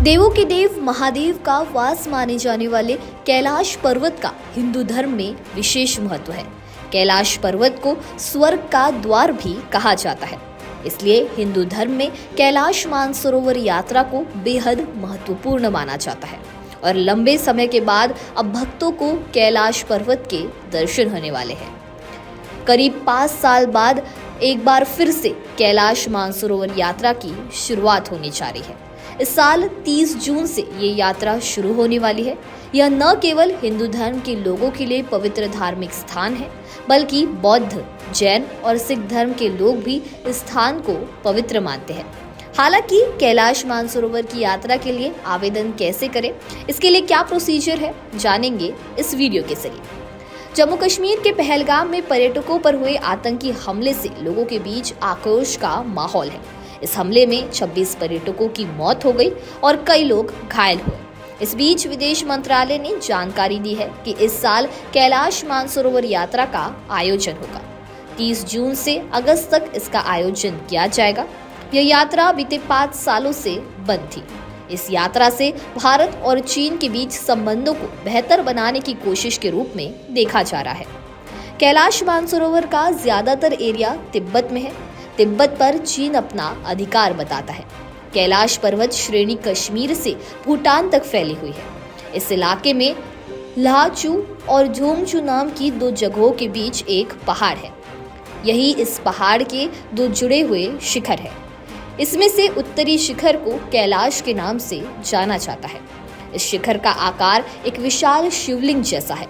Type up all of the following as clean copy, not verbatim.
देवों के देव महादेव का वास माने जाने वाले कैलाश पर्वत का हिंदू धर्म में विशेष महत्व है। कैलाश पर्वत को स्वर्ग का द्वार भी कहा जाता है। इसलिए हिंदू धर्म में कैलाश मानसरोवर यात्रा को बेहद महत्वपूर्ण माना जाता है और लंबे समय के बाद अब भक्तों को कैलाश पर्वत के दर्शन होने वाले हैं। करीब 5 साल बाद एक बार फिर से कैलाश मानसरोवर यात्रा की शुरुआत होने जा रही है। इस साल 30 जून से ये यात्रा शुरू होने वाली है। यह न केवल हिंदू धर्म के लोगों के लिए पवित्र धार्मिक स्थान है, बल्कि बौद्ध, जैन और सिख धर्म के लोग भी इस स्थान को पवित्र मानते हैं। हालांकि कैलाश मानसरोवर की यात्रा के लिए आवेदन कैसे करें, इसके लिए क्या प्रोसीजर है, जानेंगे इस वीडियो के जरिए। जम्मू कश्मीर के पहलगाम में पर्यटकों पर हुए आतंकी हमले से लोगों के बीच आक्रोश का माहौल है। इस हमले में 26 पर्यटकों की मौत हो गई और कई लोग घायल हुए। इस बीच विदेश मंत्रालय ने जानकारी दी है कि इस साल कैलाश मानसरोवर यात्रा का आयोजन होगा। 30 जून से अगस्त तक इसका आयोजन किया जाएगा। यह यात्रा बीते 5 सालों से बंद थी। इस यात्रा से भारत और चीन के बीच संबंधों को बेहतर बनाने की कोशिश के रूप में देखा जा रहा है। कैलाश मानसरोवर का ज्यादातर एरिया तिब्बत में है। तिब्बत पर चीन अपना अधिकार बताता है। कैलाश पर्वत श्रेणी कश्मीर से भूटान तक फैली हुई है। इस इलाके में लाचू और झोंगचू नाम की 2 जगहों के बीच एक पहाड़ है। यही इस पहाड़ के 2 जुड़े हुए शिखर है। इसमें से उत्तरी शिखर को कैलाश के नाम से जाना जाता है। इस शिखर का आकार एक विशाल शिवलिंग जैसा है।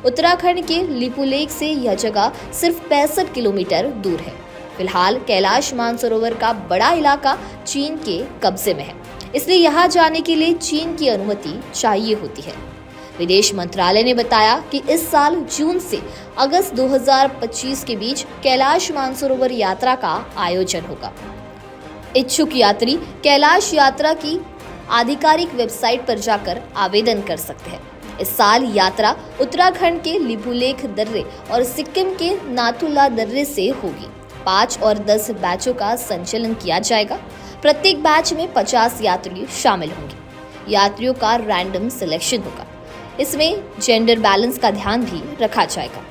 उत्तराखंड के लिपुलेख से यह जगह सिर्फ 65 किलोमीटर दूर है। फिलहाल कैलाश मानसरोवर का बड़ा इलाका चीन के कब्जे में है, इसलिए यहाँ जाने के लिए चीन की अनुमति चाहिए होती है। विदेश मंत्रालय ने बताया कि इस साल जून से अगस्त 2025 के बीच कैलाश मानसरोवर यात्रा का आयोजन होगा। इच्छुक यात्री कैलाश यात्रा की आधिकारिक वेबसाइट पर जाकर आवेदन कर सकते हैं। इस साल यात्रा उत्तराखंड के लिपुलेख दर्रे और सिक्किम के नाथुला दर्रे से होगी। 5 और 10 बैचों का संचालन किया जाएगा। प्रत्येक बैच में 50 यात्री शामिल होंगे। यात्रियों का रैंडम सिलेक्शन होगा। इसमें जेंडर बैलेंस का ध्यान भी रखा जाएगा।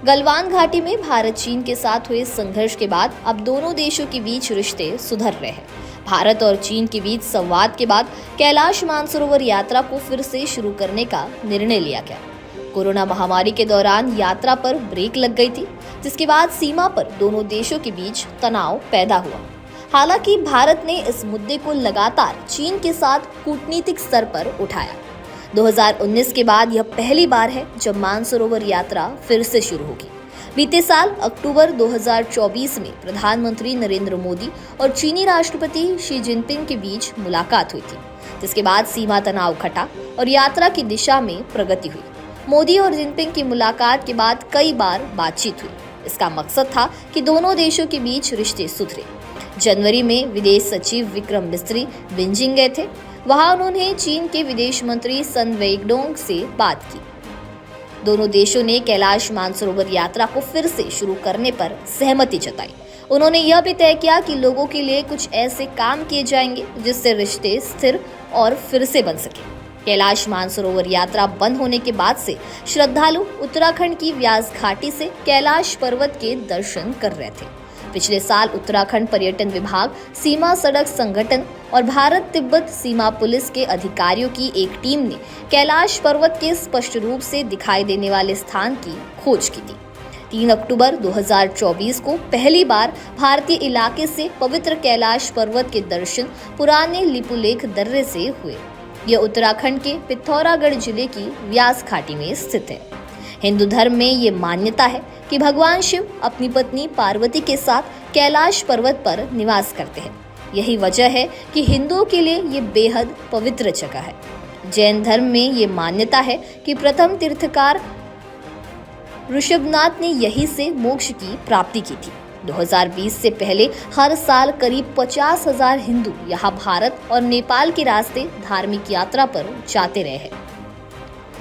गलवान घाटी में भारत चीन के साथ हुए संघर्ष के बाद अब दोनों देशों के बीच रिश्ते सुधर रहे हैं। भारत और चीन के बीच संवाद के बाद कैलाश मानसरोवर यात्रा को फिर से शुरू करने का निर्णय लिया गया। कोरोना महामारी के दौरान यात्रा पर ब्रेक लग गई थी, जिसके बाद सीमा पर दोनों देशों के बीच तनाव पैदा हुआ। हालांकि भारत ने इस मुद्दे को लगातार चीन के साथ कूटनीतिक स्तर पर उठाया। 2019 के बाद यह पहली बार है जब मानसरोवर यात्रा फिर से शुरू होगी। बीते साल अक्टूबर 2024 में प्रधानमंत्री नरेंद्र मोदी और चीनी राष्ट्रपति शी जिनपिंग के बीच मुलाकात हुई थी, जिसके बाद सीमा तनाव घटा और यात्रा की दिशा में प्रगति हुई। मोदी और जिनपिंग की मुलाकात के बाद कई बार बातचीत हुई। इसका मकसद था कि दोनों देशों के बीच रिश्ते सुधरे। जनवरी में विदेश सचिव विक्रम मिस्री बीजिंग गए थे। वहां उन्होंने चीन के विदेश मंत्री सन वेइडोंग से बात की। दोनों देशों ने कैलाश मानसरोवर यात्रा को फिर से शुरू करने पर सहमति जताई। उन्होंने यह भी तय किया कि लोगों के लिए कुछ ऐसे काम किए जाएंगे जिससे रिश्ते स्थिर और फिर से बन सके। कैलाश मानसरोवर यात्रा बंद होने के बाद से श्रद्धालु उत्तराखंड की व्यास घाटी से कैलाश पर्वत के दर्शन कर रहे थे। पिछले साल उत्तराखंड पर्यटन विभाग, सीमा सड़क संगठन और भारत तिब्बत सीमा पुलिस के अधिकारियों की एक टीम ने कैलाश पर्वत के स्पष्ट रूप से दिखाई देने वाले स्थान की खोज की थी। 3 अक्टूबर 2024 को पहली बार भारतीय इलाके से पवित्र कैलाश पर्वत के दर्शन पुराने लिपुलेख दर्रे से हुए। यह उत्तराखंड के पिथौरागढ़ जिले की व्यास घाटी में स्थित है। हिंदू धर्म में ये मान्यता है कि भगवान शिव अपनी पत्नी पार्वती के साथ कैलाश पर्वत पर निवास करते हैं। यही वजह है कि हिंदुओं के लिए ये बेहद पवित्र जगह है। जैन धर्म में ये मान्यता है कि प्रथम तीर्थकार ऋषभनाथ ने यहीं से मोक्ष की प्राप्ति की थी। 2020 से पहले हर साल करीब 50,000 हिंदू यहाँ भारत और नेपाल के रास्ते धार्मिक यात्रा पर जाते रहे हैं।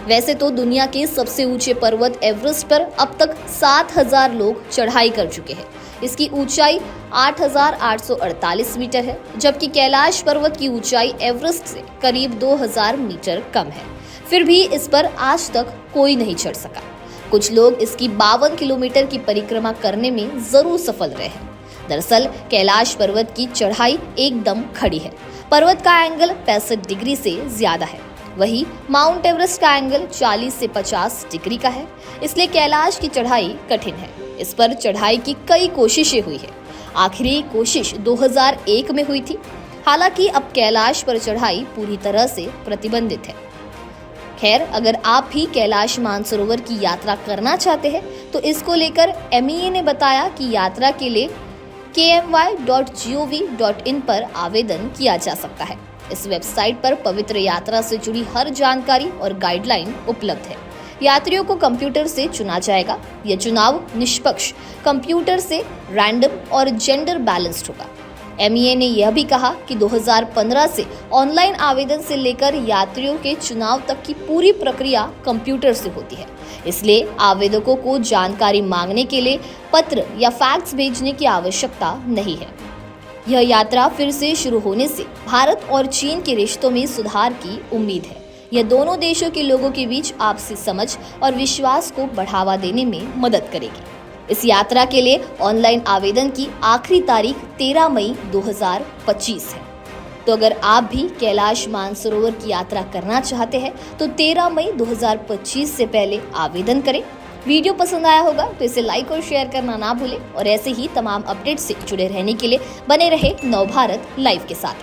वैसे तो दुनिया के सबसे ऊंचे पर्वत एवरेस्ट पर अब तक 7,000 लोग चढ़ाई कर चुके हैं। इसकी ऊंचाई 8,848 मीटर है, जबकि कैलाश पर्वत की ऊंचाई एवरेस्ट से करीब 2,000 मीटर कम है। फिर भी इस पर आज तक कोई नहीं चढ़ सका। कुछ लोग इसकी 52 किलोमीटर की परिक्रमा करने में जरूर सफल रहे हैं। दरअसल कैलाश पर्वत की चढ़ाई एकदम खड़ी है। पर्वत का एंगल 65 डिग्री से ज्यादा है। वहीं माउंट एवरेस्ट का एंगल 40 से 50 डिग्री का है, इसलिए कैलाश की चढ़ाई कठिन है। इस पर चढ़ाई की कई कोशिशें हुई है। आखिरी कोशिश 2001 में हुई थी। हालांकि अब कैलाश पर चढ़ाई पूरी तरह से प्रतिबंधित है। खैर, अगर आप भी कैलाश मानसरोवर की यात्रा करना चाहते हैं तो इसको लेकर MEA ने बताया कि यात्रा के लिए kmy.gov.in पर आवेदन किया जा सकता है। इस वेबसाइट पर पवित्र यात्रा से जुड़ी हर जानकारी और गाइडलाइन उपलब्ध है। यात्रियों को कंप्यूटर से चुना जाएगा। यह चुनाव निष्पक्ष, कंप्यूटर से रैंडम और जेंडर बैलेंस्ड होगा। MEA ने यह भी कहा कि 2015 से ऑनलाइन आवेदन से लेकर यात्रियों के चुनाव तक की पूरी प्रक्रिया कंप्यूटर से होती है। इसलिए आवेदकों को जानकारी मांगने के लिए पत्र या फैक्स भेजने की आवश्यकता नहीं है। यह यात्रा फिर से शुरू होने से भारत और चीन के रिश्तों में सुधार की उम्मीद है। यह दोनों देशों के लोगों के बीच आपसी समझ और विश्वास को बढ़ावा देने में मदद करेगी। इस यात्रा के लिए ऑनलाइन आवेदन की आखिरी तारीख 13 मई 2025 है। तो अगर आप भी कैलाश मानसरोवर की यात्रा करना चाहते हैं तो 13 मई 2025 से पहले आवेदन करें। वीडियो पसंद आया होगा तो इसे लाइक और शेयर करना ना भूलें और ऐसे ही तमाम अपडेट से जुड़े रहने के लिए बने रहे नवभारत लाइव के साथ।